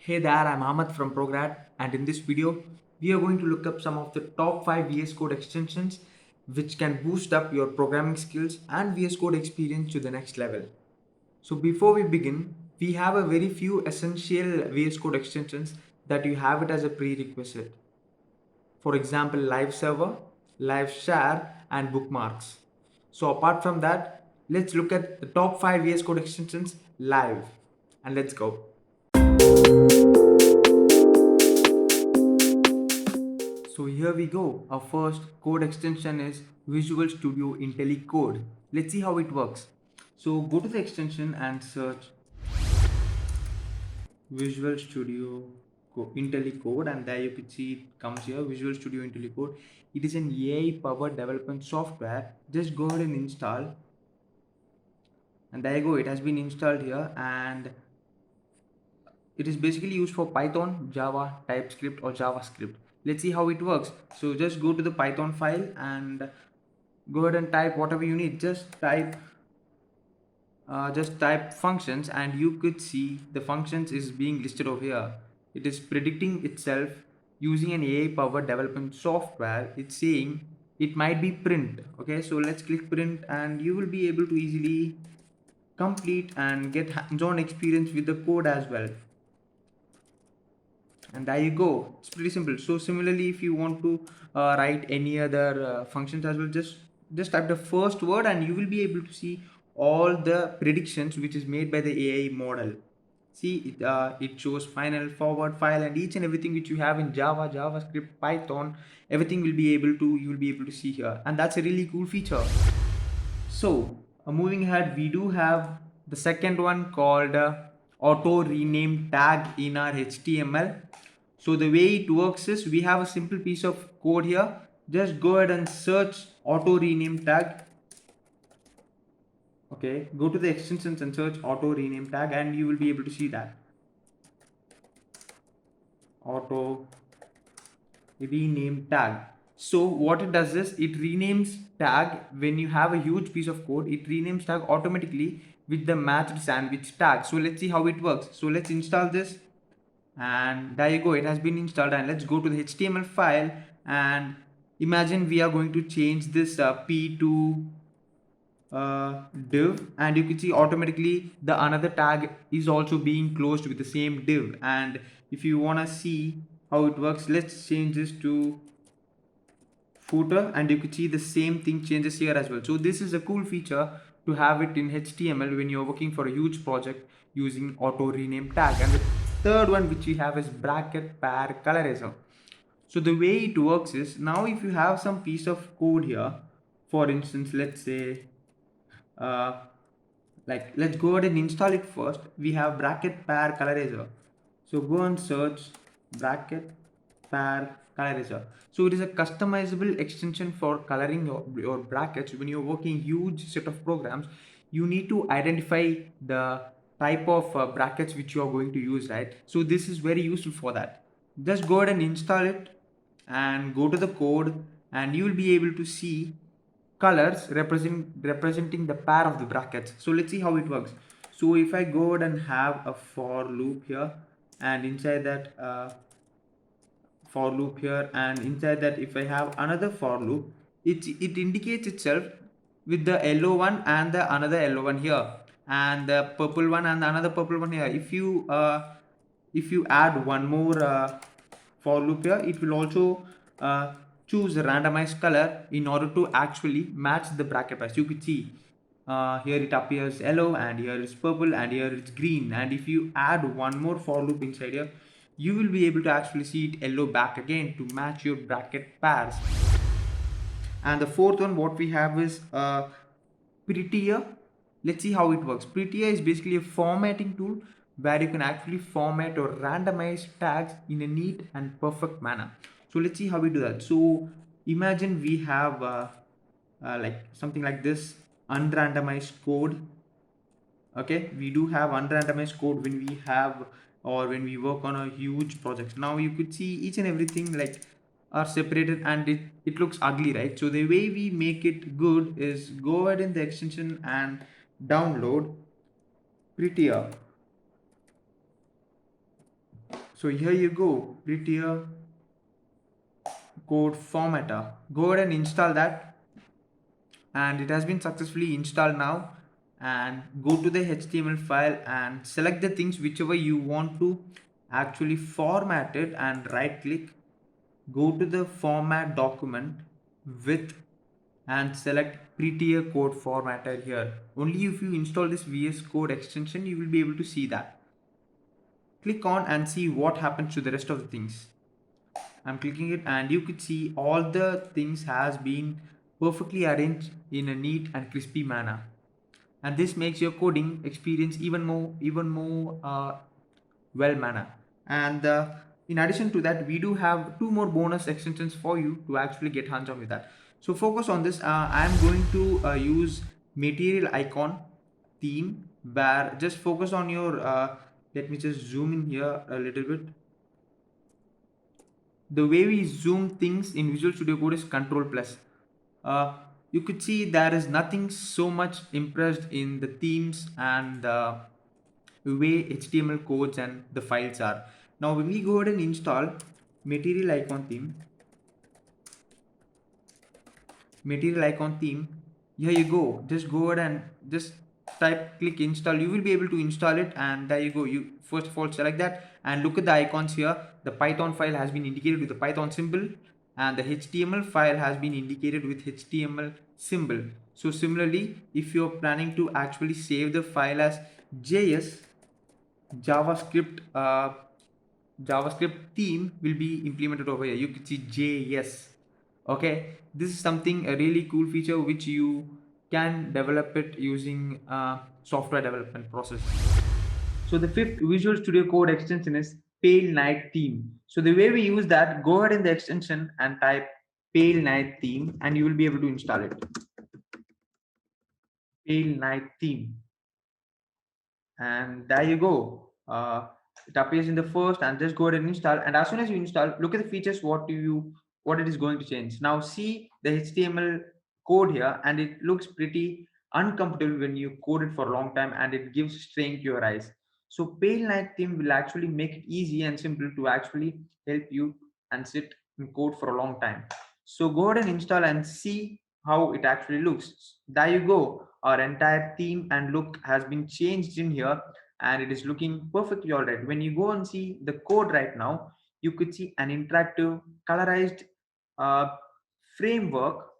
Hey there, I'm Ahmad from Prograd, and in this video, we are going to look up some of the top 5 VS Code extensions which can boost up your programming skills and VS Code experience to the next level. So before we begin, we have a very few essential VS Code extensions that you have it as a prerequisite. For example, live server, live share, and bookmarks. So apart from that, let's look at the top 5 VS Code extensions live, and let's go. So here we go. Our first code extension is Visual Studio IntelliCode. Let's see how it works. So go to the extension and search Visual Studio IntelliCode, and there you can see it comes here, Visual Studio IntelliCode. It is an AI powered development software. Just go ahead and install, and there you go, it has been installed here, and it is basically used for Python, Java, TypeScript or JavaScript. Let's see how it works. So just go to the Python file and go ahead and type whatever you need. Just type functions, and you could see the functions is being listed over here. It is predicting itself using an AI powered development software. It's saying it might be print. Okay, so let's click print, and you will be able to easily complete and get hands-on experience with the code as well. And there you go, it's pretty simple. So similarly, if you want to write any other functions as well, just type the first word and you will be able to see all the predictions which is made by the AI model. See, it shows final, forward, file, and each and everything which you have in Java, JavaScript, Python, everything you will be able to see here, and that's a really cool feature. So moving ahead, we do have the second one called auto rename tag in our HTML. So the way it works is we have a simple piece of code here. Just go ahead and search auto rename tag. Okay, go to the extensions and search auto rename tag, and you will be able to see that auto rename tag. So what it does is it renames tag when you have a huge piece of code. It renames tag automatically with the matched sandwich tag. So let's see how it works. So let's install this, and there you go, it has been installed. And let's go to the HTML file, and imagine we are going to change this p to div, and you can see automatically the another tag is also being closed with the same div. And if you want to see how it works, let's change this to footer, and you can see the same thing changes here as well. So this is a cool feature to have it in HTML when you're working for a huge project using auto rename tag. And the third one which we have is bracket pair colorizer. So the way it works is, now if you have some piece of code here, for instance, let's say uh, let's go ahead and install it first. We have bracket pair colorizer. So go and search bracket pair colorizer. So it is a customizable extension for coloring your brackets. When you're working huge set of programs, you need to identify the type of brackets which you are going to use, right? So this is very useful for that. Just go ahead and install it and go to the code, and you will be able to see colors representing the pair of the brackets. So let's see how it works. So if I go ahead and have a for loop here, and inside that for loop here, and inside that if I have another for loop, it indicates itself with the yellow one and the another yellow one here, and the purple one and another purple one here. If you add one more for loop here, it will also choose a randomized color in order to actually match the bracket price. You could see here it appears yellow, and here it's purple, and here it's green. And if you add one more for loop inside here, you will be able to actually see it yellow back again to match your bracket pairs. And the fourth one what we have is Prettier. Let's see how it works. Prettier is basically a formatting tool where you can actually format or randomize tags in a neat and perfect manner. So let's see how we do that. So imagine we have like something like this unrandomized code. Okay, we do have unrandomized code when we have or when we work on a huge project. Now you could see each and everything like are separated, and it looks ugly, right? So the way we make it good is go ahead in the extension and download Prettier. So here you go, Prettier Code Formatter. Go ahead and install that, and it has been successfully installed now. And go to the HTML file and select the things whichever you want to actually format it, and right click, go to the format document with, and select Prettier Code Formatter here. Only if you install this VS Code extension you will be able to see that. Click on and see what happens to the rest of the things. I'm clicking it and you could see all the things has been perfectly arranged in a neat and crispy manner, and this makes your coding experience even more well manner. And in addition to that, we do have two more bonus extensions for you to actually get hands on with that. So focus on this. I'm going to use material icon theme, where just focus on your let me just zoom in here a little bit. The way we zoom things in Visual Studio Code is Control plus. You could see there is nothing so much impressed in the themes and the way HTML codes and the files are. Now when we go ahead and install material icon theme, here you go, just go ahead and just click install. You will be able to install it, and there you go. You first of all select that and look at the icons here. The Python file has been indicated with the Python symbol, and the HTML file has been indicated with HTML symbol. So similarly, if you're planning to actually save the file as JS, JavaScript theme will be implemented over here. You can see JS. Okay, this is something, a really cool feature which you can develop it using software development process. So the fifth Visual Studio Code extension is Pale Night Theme. So the way we use that, go ahead in the extension and type Pale Night Theme, and you will be able to install it. Pale Night Theme, and there you go. It appears in the first, and just go ahead and install. And as soon as you install, look at the features, what it is going to change. Now see the HTML code here, and it looks pretty uncomfortable when you code it for a long time, and it gives strain to your eyes. So Pale Night Theme will actually make it easy and simple to actually help you and sit in code for a long time. So go ahead and install and see how it actually looks. There you go. Our entire theme and look has been changed in here, and it is looking perfectly all right. When you go and see the code right now, you could see an interactive colorized uh, framework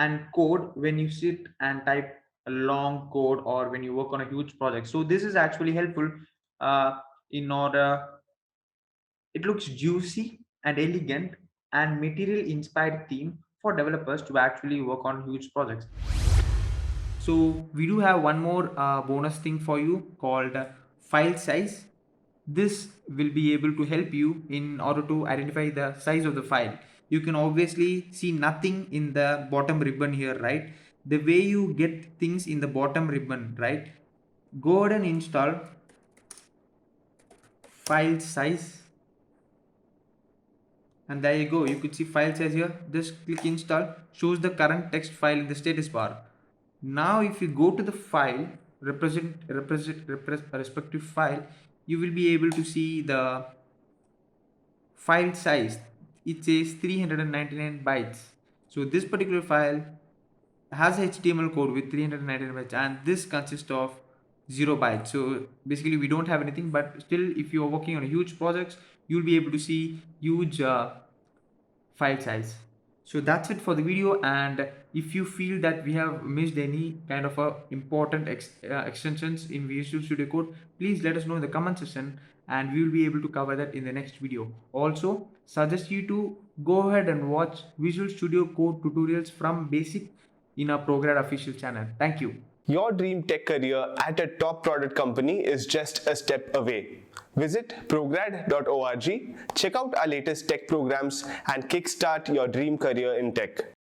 and code when you sit and type a long code, or when you work on a huge project. So this is actually helpful in order. It looks juicy and elegant and material inspired theme for developers to actually work on huge projects. So we do have one more bonus thing for you called file size. This will be able to help you in order to identify the size of the file. You can obviously see nothing in the bottom ribbon here, right? The way you get things in the bottom ribbon, right? Go ahead and install file size, and there you go. You could see file size here. Just click install, shows the current text file in the status bar. Now if you go to the file, respective file, you will be able to see the file size. It says 399 bytes. So this particular file has HTML code with 399 bytes, and this consists of 0 bytes. So basically we don't have anything, but still if you are working on a huge projects, you'll be able to see huge file size. So that's it for the video, and if you feel that we have missed any kind of important extensions in Visual Studio Code, please let us know in the comment section, and we will be able to cover that in the next video. Also suggest you to go ahead and watch Visual Studio Code tutorials from basic in our Prograd official channel. Thank you. Your dream tech career at a top product company is just a step away. Visit prograd.org, check out our latest tech programs, and kickstart your dream career in tech.